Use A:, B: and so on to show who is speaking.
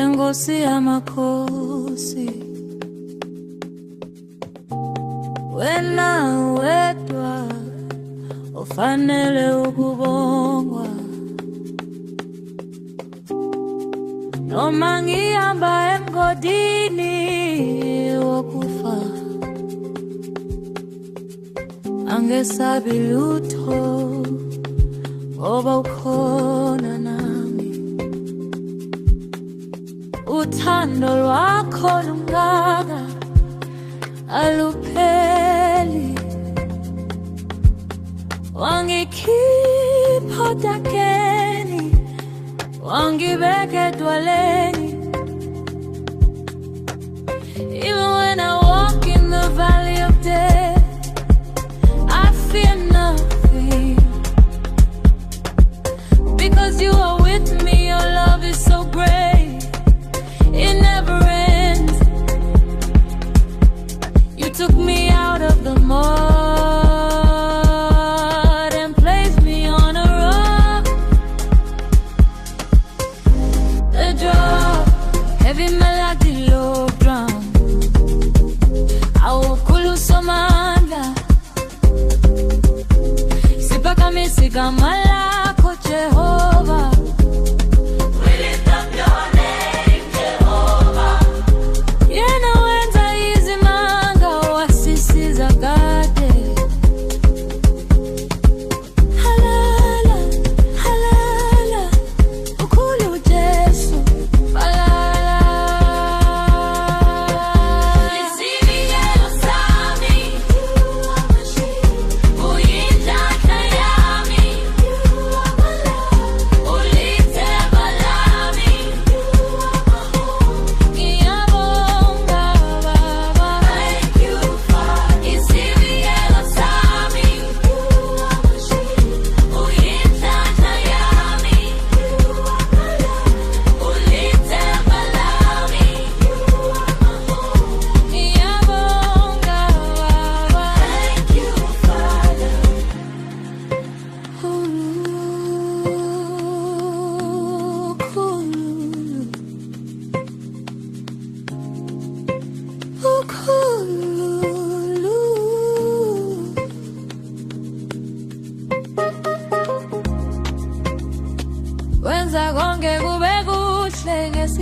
A: Enkosi yamakhosi, wena wedwa ufanele ukubongwa. Noma ngihamba emgodini wokufa, angesabi lutho ngoba ukhona nami. Uthando lwakho lungaka alupheli, wangikhipha odakeni, wangibeka edwaleni. Even when I walk in the valley of death, I fear nothing, because you are with me. Your love is so great, it never ends. You took me out of the mud and placed me on a rock. The drop, heavy melody, low drum. Awukhulu somandla, siphakamisa igama lakho Jehova. We lift up your name, Jehovah. Yena wenza izimanga, wasisiza kade. Halala, halala, ukhulu Jesu, balala. Isibiyelo sami, uyindlela yami, ulithemba lami. Ngiyabonga Baba, thank you Father. Isibiyelo sami, uyindlela yami, ulithemba lami. Ngiyabonga Baba, thank you Father. Wenza konke kube kuhle ngesikhathi